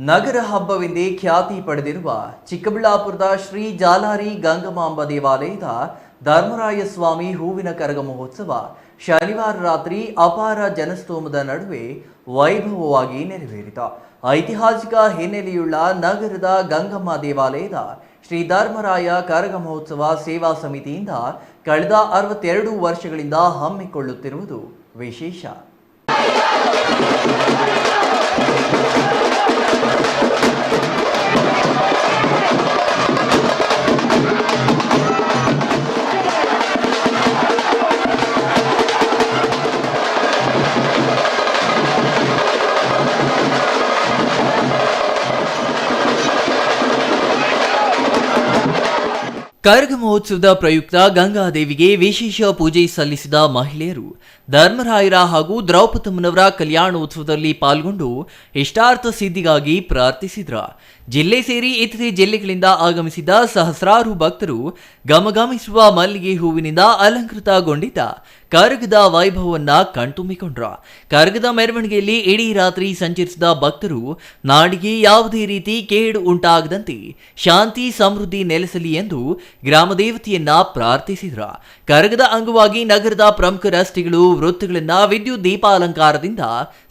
ನಗರ ಹಬ್ಬವೆಂದೇ ಖ್ಯಾತಿ ಪಡೆದಿರುವ ಚಿಕ್ಕಬಳ್ಳಾಪುರದ ಶ್ರೀ ಜಾಲಾರಿ ಗಂಗಮಾಂಬ ದೇವಾಲಯದ ಧರ್ಮರಾಯ ಸ್ವಾಮಿ ಹೂವಿನ ಕರಗ ಮಹೋತ್ಸವ ಶನಿವಾರ ರಾತ್ರಿ ಅಪಾರ ಜನಸ್ತೋಮದ ನಡುವೆ ವೈಭವವಾಗಿ ನೆರವೇರಿತು. ಐತಿಹಾಸಿಕ ಹಿನ್ನೆಲೆಯುಳ್ಳ ನಗರದ ಗಂಗಮ್ಮ ದೇವಾಲಯದ ಶ್ರೀ ಧರ್ಮರಾಯ ಕರಗ ಮಹೋತ್ಸವ ಸೇವಾ ಸಮಿತಿಯಿಂದ ಕಳೆದ 62 ವರ್ಷಗಳಿಂದ ಹಮ್ಮಿಕೊಳ್ಳುತ್ತಿರುವುದು ವಿಶೇಷ. ಕರಗ ಮಹೋತ್ಸವದ ಪ್ರಯುಕ್ತ ಗಂಗಾದೇವಿಗೆ ವಿಶೇಷ ಪೂಜೆ ಸಲ್ಲಿಸಿದ ಮಹಿಳೆಯರು ಧರ್ಮರಾಯರ ಹಾಗೂ ದ್ರೌಪದಮ್ಮನವರ ಕಲ್ಯಾಣೋತ್ಸವದಲ್ಲಿ ಪಾಲ್ಗೊಂಡು ಇಷ್ಟಾರ್ಥ ಸಿದ್ಧಿಗಾಗಿ ಪ್ರಾರ್ಥಿಸಿದ್ರು. ಜಿಲ್ಲೆ ಸೇರಿ ಇತರೆ ಜಿಲ್ಲೆಗಳಿಂದ ಆಗಮಿಸಿದ ಸಹಸ್ರಾರು ಭಕ್ತರು ಗಮಗಮಿಸುವ ಮಲ್ಲಿಗೆ ಹೂವಿನಿಂದ ಅಲಂಕೃತಗೊಂಡಿದ್ದ ಕರಗದ ವೈಭವವನ್ನ ಕಣ್ತುಂಬಿಕೊಂಡ್ರು. ಕರಗದ ಮೆರವಣಿಗೆಯಲ್ಲಿ ಇಡೀ ರಾತ್ರಿ ಸಂಚರಿಸಿದ ಭಕ್ತರು ನಾಡಿಗೆ ಯಾವುದೇ ರೀತಿ ಕೇಡು ಉಂಟಾಗದಂತೆ ಶಾಂತಿ ಸಮೃದ್ಧಿ ನೆಲೆಸಲಿ ಎಂದು ಗ್ರಾಮ ದೇವತೆಯನ್ನ ಪ್ರಾರ್ಥಿಸಿದ್ರ. ಕರಗದ ಅಂಗವಾಗಿ ನಗರದ ಪ್ರಮುಖ ರಸ್ತೆಗಳು ವೃತ್ತಗಳನ್ನ ವಿದ್ಯುತ್ ದೀಪಾಲಂಕಾರದಿಂದ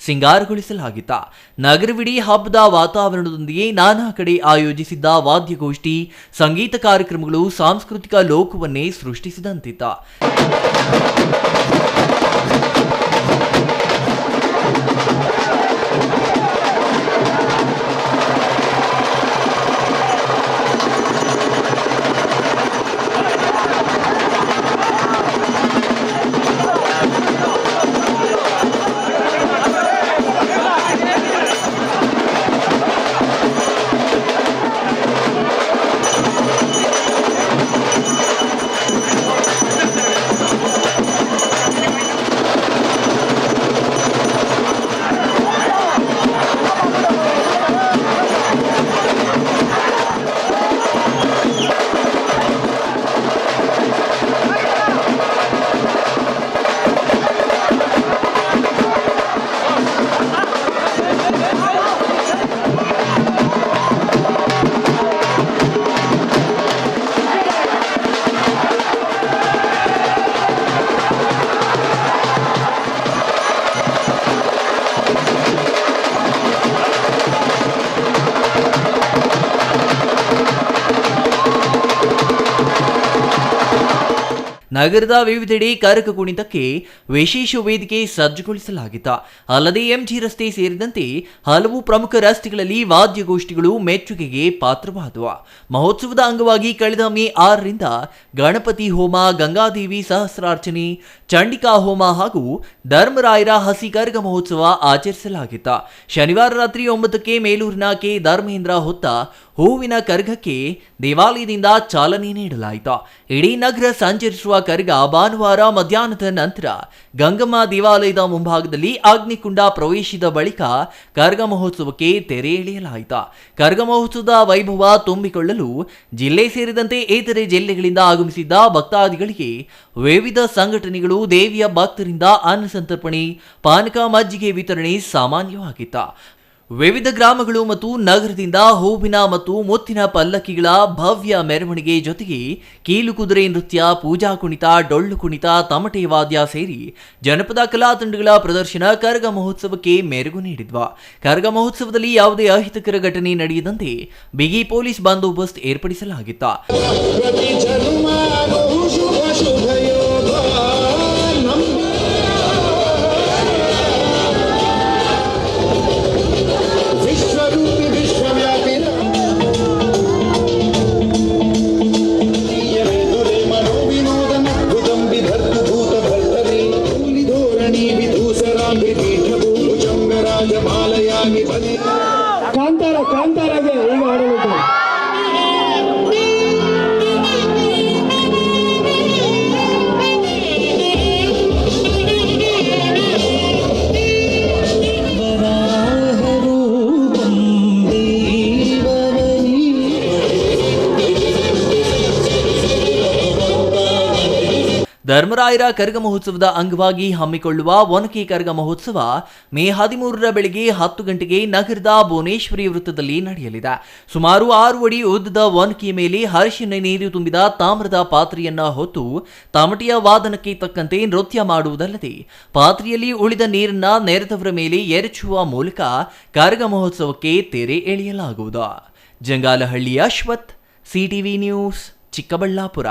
ಸಿಂಗಾರಗೊಳಿಸಲಾಗಿತ್ತ. ನಗರವಿಡೀ ಹಬ್ಬದ ವಾತಾವರಣದೊಂದಿಗೆ ನಾನಾ ಕಡೆ ಆಯೋಜಿಸಿದ್ದ ವಾದ್ಯಗೋಷ್ಠಿ, ಸಂಗೀತ ಕಾರ್ಯಕ್ರಮಗಳು ಸಾಂಸ್ಕೃತಿಕ ಲೋಕವನ್ನೇ ಸೃಷ್ಟಿಸಿದಂತಿತ್ತ. ನಗರದ ವಿವಿಧೆಡೆ ಕರಗ ಕುಣಿತಕ್ಕೆ ವಿಶೇಷ ವೇದಿಕೆ ಸಜ್ಜುಗೊಳಿಸಲಾಗಿತ್ತು. ಅಲ್ಲದೆ ಎಂಜಿ ರಸ್ತೆ ಸೇರಿದಂತೆ ಹಲವು ಪ್ರಮುಖ ರಸ್ತೆಗಳಲ್ಲಿ ವಾದ್ಯಗೋಷ್ಠಿಗಳು ಮೆಚ್ಚುಗೆಗೆ ಪಾತ್ರವಾದವು. ಮಹೋತ್ಸವದ ಅಂಗವಾಗಿ ಕಳೆದ ಮೇ 6ರಿಂದ ಗಣಪತಿ ಹೋಮ, ಗಂಗಾದೇವಿ ಸಹಸ್ರಾರ್ಚನೆ, ಚಂಡಿಕಾ ಹೋಮ ಹಾಗೂ ಧರ್ಮರಾಯರ ಹಸಿ ಕರಗ ಮಹೋತ್ಸವ ಆಚರಿಸಲಾಗಿತ್ತು. ಶನಿವಾರ ರಾತ್ರಿ 9ಕ್ಕೆ ಮೇಲೂರಿನ ಕೆ ಧರ್ಮೇಂದ್ರ ಹೊತ್ತ ಹೂವಿನ ಕರಗಕ್ಕೆ ದೇವಾಲಯದಿಂದ ಚಾಲನೆ ನೀಡಲಾಯಿತು. ಇಡೀ ನಗರ ಸಂಚರಿಸುವ ಕರಗ ಭಾನುವಾರ ಮಧ್ಯಾಹ್ನದ ನಂತರ ಗಂಗಮ್ಮ ದೇವಾಲಯದ ಮುಂಭಾಗದಲ್ಲಿ ಅಗ್ನಿಕುಂಡ ಪ್ರವೇಶಿಸಿದ ಬಳಿಕ ಕರಗ ಮಹೋತ್ಸವಕ್ಕೆ ತೆರೆ ಎಳೆಯಲಾಯಿತು. ಕರಗ ಮಹೋತ್ಸವದ ವೈಭವ ತುಂಬಿಕೊಳ್ಳಲು ಜಿಲ್ಲೆ ಸೇರಿದಂತೆ ಇತರೆ ಜಿಲ್ಲೆಗಳಿಂದ ಆಗಮಿಸಿದ್ದ ಭಕ್ತಾದಿಗಳಿಗೆ ವಿವಿಧ ಸಂಘಟನೆಗಳು ದೇವಿಯ ಭಕ್ತರಿಂದ ಅನ್ನ ಸಂತರ್ಪಣೆ, ಪಾನಕ, ಮಜ್ಜಿಗೆ ವಿತರಣೆ ಸಾಮಾನ್ಯವಾಗಿತ್ತು. ವಿವಿಧ ಗ್ರಾಮಗಳು ಮತ್ತು ನಗರದಿಂದ ಹೂವಿನ ಮತ್ತು ಮುತ್ತಿನ ಪಲ್ಲಕ್ಕಿಗಳ ಭವ್ಯ ಮೆರವಣಿಗೆ ಜೊತೆಗೆ ಕೀಲು ಕುದುರೆ ನೃತ್ಯ, ಪೂಜಾ ಕುಣಿತ, ಡೊಳ್ಳು ಕುಣಿತ, ತಮಟೆ ವಾದ್ಯ ಸೇರಿ ಜನಪದ ಕಲಾ ತಂಡಗಳ ಪ್ರದರ್ಶನ ಕರಗ ಮಹೋತ್ಸವಕ್ಕೆ ಮೆರುಗು ನೀಡಿದ್ವ. ಕರಗ ಮಹೋತ್ಸವದಲ್ಲಿ ಯಾವುದೇ ಅಹಿತಕರ ಘಟನೆ ನಡೆಯದಂತೆ ಬಿಗಿ ಪೊಲೀಸ್ ಬಂದೋಬಸ್ತ್ ಏರ್ಪಡಿಸಲಾಗಿತ್ತು. ಕಾಂತಾರಗೆ ಈಗ ಆಡಳಿತ ಧರ್ಮರಾಯರ ಕರಗ ಮಹೋತ್ಸವದ ಅಂಗವಾಗಿ ಹಮ್ಮಿಕೊಳ್ಳುವ ಒನಕೆ ಕರಗ ಮಹೋತ್ಸವ ಮೇ 13ರ ಬೆಳಗ್ಗೆ 10 ಗಂಟೆಗೆ ನಗರದ ಭುವನೇಶ್ವರಿ ವೃತ್ತದಲ್ಲಿ ನಡೆಯಲಿದೆ. ಸುಮಾರು 6 ಅಡಿ ಉದ್ದದ ಒನಕೆಯ ಮೇಲೆ ಅರಿಶಿನ ನೀರು ತುಂಬಿದ ತಾಮ್ರದ ಪಾತ್ರೆಯನ್ನ ಹೊತ್ತು ತಮಟೆಯ ವಾದನಕ್ಕೆ ತಕ್ಕಂತೆ ನೃತ್ಯ ಮಾಡುವುದಲ್ಲದೆ ಪಾತ್ರೆಯಲ್ಲಿ ಉಳಿದ ನೀರನ್ನ ನೆರೆದವರ ಮೇಲೆ ಎರಚುವ ಮೂಲಕ ಕರಗ ಮಹೋತ್ಸವಕ್ಕೆ ತೆರೆ ಎಳೆಯಲಾಗುವುದು. Jangalahalli Ashwath, CTV news, Chikkaballapur.